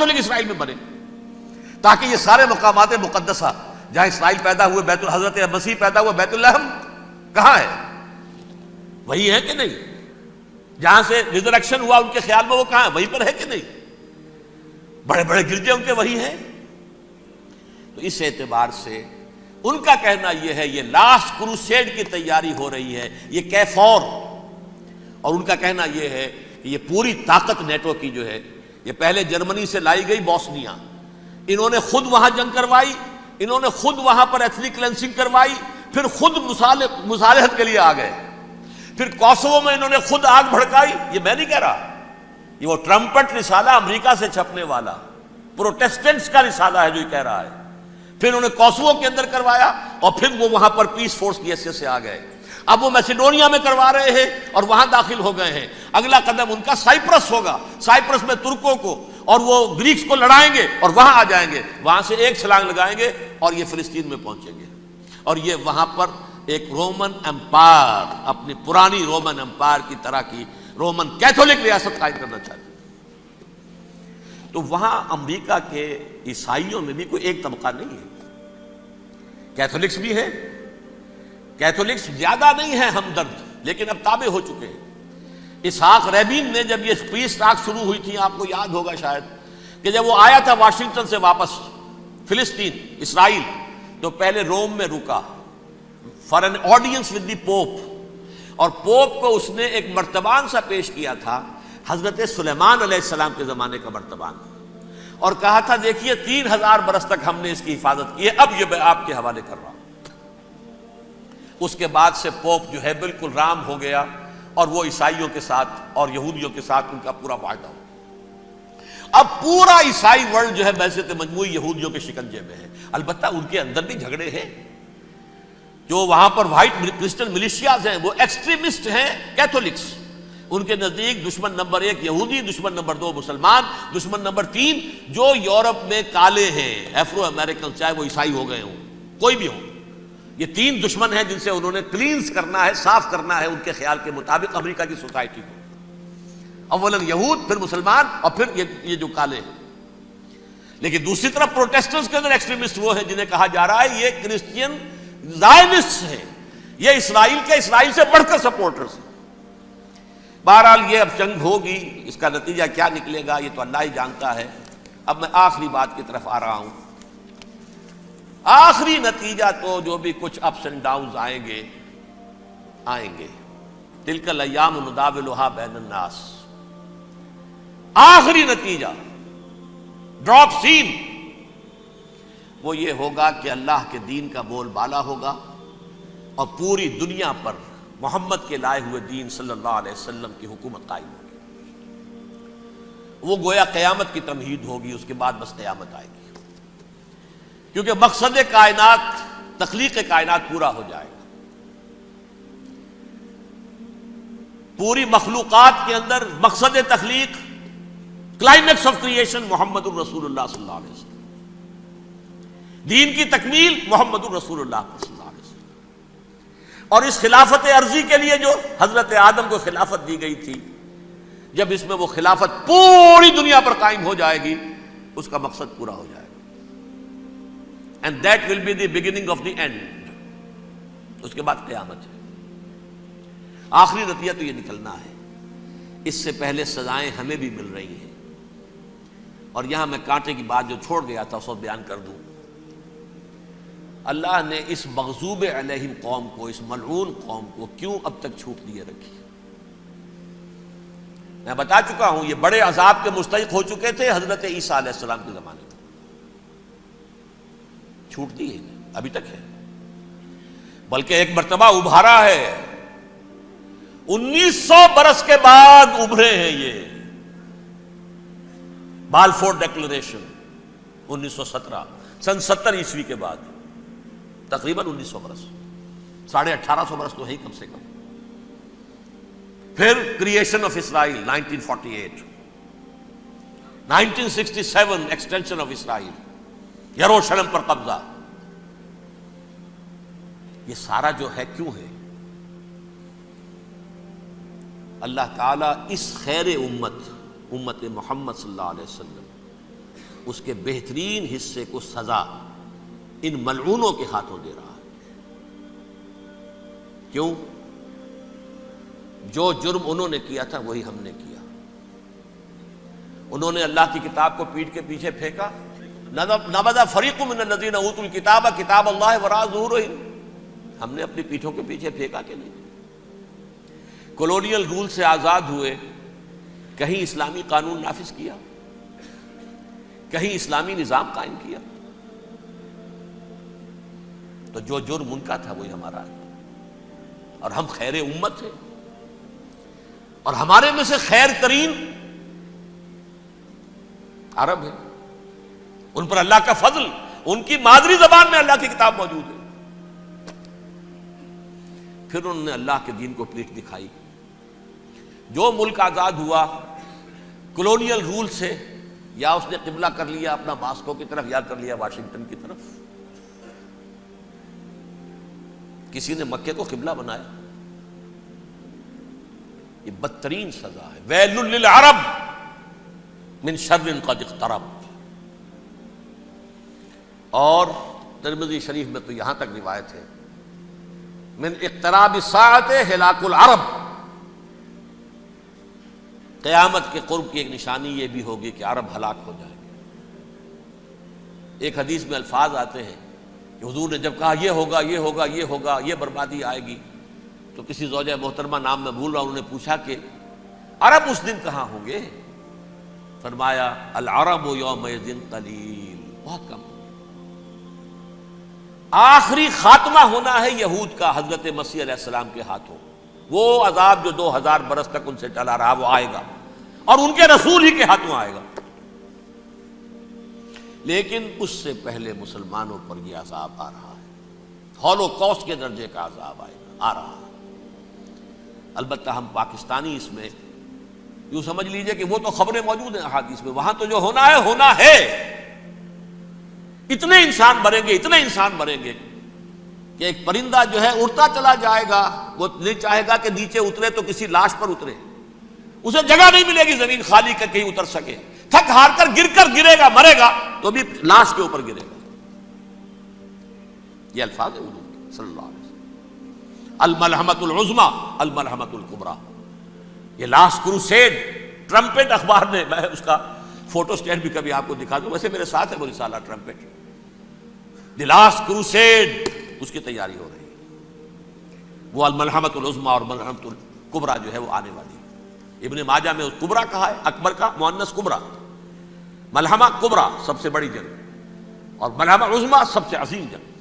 Catholic اسرائیل میں بنے، تاکہ یہ سارے مقامات مقدسہ جہاں اسرائیل پیدا ہوئے، بیت حضرت مسیح پیدا ہوا، بیت لحم کہاں ہے؟ وہی ہے کہ نہیں؟ جہاں سے ریزریکشن ہوا ان کے خیال میں وہ کہاں ہے؟ وہیں پر ہے کہ نہیں؟ بڑے بڑے گرجے ان کے وہی ہیں۔ تو اس اعتبار سے ان کا کہنا یہ ہے یہ لاسٹ کروسیڈ کی تیاری ہو رہی ہے، یہ کیفور، اور ان کا کہنا یہ ہے کہ یہ پوری طاقت نیٹو کی جو ہے، یہ پہلے جرمنی سے لائی گئی بوسنیا، انہوں نے خود وہاں جنگ کروائی، انہوں نے خود وہاں پر ایتھنک کلینسنگ کروائی، پھر خود مصالحت کے لیے آ گئے، پھر کوسوو میں انہوں نے خود آگ بھڑکائی۔ یہ میں نہیں کہہ رہا، یہ وہ ٹرمپٹ رسالہ امریکہ سے چھپنے والا پروٹیسٹنٹس کا رسالہ ہے جو یہ کہہ رہا ہے۔ پھر انہوں نے کوسوو کے اندر کروایا، اور پھر وہ وہاں پر پیس فورس کی حیثیت سے آ گئے۔ اب وہ میسیڈونیا میں کروا رہے ہیں اور وہاں داخل ہو گئے ہیں۔ اگلا قدم ان کا سائپرس ہوگا، سائپرس میں ترکوں کو اور وہ گریکس کو لڑائیں گے اور وہاں آ جائیں گے، وہاں سے ایک چھلانگ لگائیں گے اور یہ فلسطین میں پہنچیں گے، اور یہ وہاں پر ایک رومن امپائر، اپنی پرانی رومن امپائر کی طرح کی رومن کیتھولک ریاست قائم کرنا چاہتے ہیں۔ تو وہاں امریکہ کے عیسائیوں میں بھی کوئی ایک طبقہ نہیں ہے، کیتھولکس بھی ہے، کیتھولکس زیادہ نہیں ہے ہمدرد، لیکن اب تابع ہو چکے ہیں۔ اسحاق ریبین نے جب یہ پیس ٹاک شروع ہوئی تھی، آپ کو یاد ہوگا شاید کہ جب وہ آیا تھا واشنگٹن سے واپس فلسطین اسرائیل، تو پہلے روم میں رکا for an audience with the Pope, اور پوپ کو اس نے ایک مرتبان سا پیش کیا تھا، حضرت سلیمان علیہ السلام کے زمانے کا مرتبان، اور کہا تھا دیکھیے 3000 برس تک ہم نے اس کی حفاظت کی ہے، اب یہ میں آپ کے حوالے کر رہا ہوں۔ اس کے بعد سے پوپ جو ہے بالکل رام ہو گیا، اور وہ عیسائیوں کے ساتھ اور یہودیوں کے ساتھ ان کا پورا معاہدہ ہو۔ اب پورا عیسائی ورلڈ جو ہے بحثیت مجموعی یہودیوں کے شکنجے میں ہے۔ البتہ ان کے اندر بھی جھگڑے ہیں، جو وہاں پر وائٹ کرسچن ملیشیاز ہیں وہ ایکسٹریمسٹ ہیں کیتھولکس، ان کے نزدیک دشمن نمبر 1 یہودی، دشمن نمبر 2 مسلمان، دشمن نمبر 3 جو یورپ میں کالے ہیں، ایفرو امریکن، چاہے وہ عیسائی ہو گئے ہوں، کوئی بھی ہوں، یہ 3 دشمن ہیں جن سے انہوں نے کلینز کرنا ہے، صاف کرنا ہے ان کے خیال کے مطابق امریکہ کی سوسائٹی کو۔ اولاً یہود، پھر مسلمان، اور پھر یہ جو کالے ہیں۔ لیکن دوسری طرف پروٹیسٹنٹس کے اندر ایکسٹریمسٹ وہ ہیں جنہیں کہا جا رہا ہے یہ کرسچین زائنسٹس ہیں، یہ اسرائیل کے اسرائیل سے بڑھ کر سپورٹرز ہیں۔ بہرحال یہ اب جنگ ہوگی، اس کا نتیجہ کیا نکلے گا یہ تو اللہ ہی جانتا ہے۔ اب میں آخری بات کی طرف آ رہا ہوں۔ آخری نتیجہ تو جو بھی کچھ اپس اینڈ ڈاؤنز آئیں گے، تلک الایام نداولھا بین الناس، آخری نتیجہ ڈراپ سین وہ یہ ہوگا کہ اللہ کے دین کا بول بالا ہوگا، اور پوری دنیا پر محمد کے لائے ہوئے دین صلی اللہ علیہ وسلم کی حکومت قائم ہوگی۔ وہ گویا قیامت کی تمہید ہوگی، اس کے بعد بس قیامت آئے گی، کیونکہ مقصد کائنات، تخلیق کائنات پورا ہو جائے گا۔ پوری مخلوقات کے اندر مقصد تخلیق، کلائمیکس آف کریشن محمد الرسول اللہ صلی اللہ علیہ وسلم، دین کی تکمیل محمد الرسول اللہ صلی اللہ علیہ وسلم۔ اور اس خلافت عرضی کے لیے جو حضرت آدم کو خلافت دی گئی تھی، جب اس میں وہ خلافت پوری دنیا پر قائم ہو جائے گی، اس کا مقصد پورا ہو جائے گا۔ And that will be the beginning of the end۔ اس کے بعد قیامت ہے۔ آخری نتیجہ تو یہ نکلنا ہے۔ اس سے پہلے سزائیں ہمیں بھی مل رہی ہیں، اور یہاں میں کانٹے کی بات جو چھوڑ گیا تھا اس کو بیان کر دوں۔ اللہ نے اس مغضوب علیہم قوم کو، اس ملعون قوم کو کیوں اب تک چھوٹ دیے رکھی؟ میں بتا چکا ہوں یہ بڑے عذاب کے مستحق ہو چکے تھے حضرت عیسیٰ علیہ السلام کے زمانے میں، چھوٹ دی ہے، ابھی تک ہے، بلکہ ایک مرتبہ ابھارا ہے، 1900 برس کے بعد ابھرے ہیں یہ۔ بالفور ڈیکلریشن 1917، سن 70 عیسوی کے بعد، تقریباً 1900 برس، 1850 برس تو ہے ہی کم سے کم۔ پھر creation of Israel 1948، 1967 extension of Israel, یروشلم پر قبضہ۔ یہ سارا جو ہے کیوں ہے؟ اللہ تعالیٰ اس خیر امت محمد صلی اللہ علیہ وسلم اس کے بہترین حصے کو سزا ان ملعونوں کے ہاتھوں دے رہا ہے۔ کیوں؟ جو جرم انہوں نے کیا تھا وہی ہم نے کیا۔ انہوں نے اللہ کی کتاب کو پیٹھ کے پیچھے پھینکا، نبذ فریق من الذین اوتوا الکتاب کتاب اللہ وراء ظہورہم، ہم نے اپنی پیٹھوں کے پیچھے پھینکا کہ نہیں؟ کولونیل رول سے آزاد ہوئے، کہیں اسلامی قانون نافذ کیا، کہیں اسلامی نظام قائم کیا؟ تو جو جرم ان کا تھا وہی ہمارا ہے، اور ہم خیر امت ہیں، اور ہمارے میں سے خیر ترین عرب ہے، ان پر اللہ کا فضل، ان کی مادری زبان میں اللہ کی کتاب موجود ہے۔ پھر انہوں نے اللہ کے دین کو پیٹھ دکھائی۔ جو ملک آزاد ہوا کولونیل رول سے، یا اس نے قبلہ کر لیا اپنا ماسکو کی طرف، یا کر لیا واشنگٹن کی طرف، کسی نے مکے کو قبلہ بنایا، یہ بدترین سزا ہے۔ ویل للعرب من شر قد اقترب۔ اور ترمذی شریف میں تو یہاں تک روایت ہے، من اقتراب الساعۃ ہلاک العرب، قیامت کے قرب کی ایک نشانی یہ بھی ہوگی کہ عرب ہلاک ہو جائیں گے۔ ایک حدیث میں الفاظ آتے ہیں کہ حضور نے جب کہا یہ ہوگا یہ ہوگا یہ ہوگا، یہ بربادی آئے گی، تو کسی زوجہ محترمہ نام میں بھول رہا ہوں، انہوں نے پوچھا کہ عرب اس دن کہاں ہوں گے؟ فرمایا العرب یومئذ قلیل، بہت کم۔ آخری خاتمہ ہونا ہے یہود کا حضرت مسیح علیہ السلام کے ہاتھوں۔ وہ عذاب جو 2000 برس تک ان سے چلا رہا وہ آئے گا، اور ان کے رسول ہی کے ہاتھوں آئے گا۔ لیکن اس سے پہلے مسلمانوں پر یہ عذاب آ رہا ہے، ہولوکاسٹ کے درجے کا عذاب آ رہا ہے۔ البتہ ہم پاکستانی اس میں یوں سمجھ لیجئے کہ وہ تو خبریں موجود ہیں احادیث میں، وہاں تو جو ہونا ہے ہونا ہے۔ اتنے انسان مریں گے، اتنے انسان مریں گے کہ ایک پرندہ جو ہے اڑتا چلا جائے گا، وہ نہیں چاہے گا کہ نیچے اترے تو کسی لاش پر اترے، اسے جگہ نہیں ملے گی زمین خالی کر کہیں اتر سکے، تھک ہار کر گرے گا، مرے گا تو بھی لاش کے اوپر گرے گا۔ یہ الفاظ ہے حضور کے صلی اللہ علیہ وسلم۔ الملحمۃ العظمیٰ الملحمۃ الکبریٰ، یہ لاسٹ کروسیڈ، ٹرمپٹ اخبار نے، میں اس کا فوٹو اسٹیٹ بھی کبھی آپ کو دکھا دوں، ویسے میرے ساتھ ہے وہ رسالہ ٹرمپٹ، دی لاسٹ کروسیڈ، اس کی تیاری ہو رہی ہے۔ وہ الملحمۃ العظمیٰ اور ملحمۃ الکبریٰ جو ہے وہ آنے والی ہے۔ ابن ماجہ میں کبریٰ کہا ہے، اکبر کا مؤنث کبریٰ، ملحمہ کبریٰ سب سے بڑی جنگ، اور ملحمہ عظمیٰ سب سے عظیم جنگ۔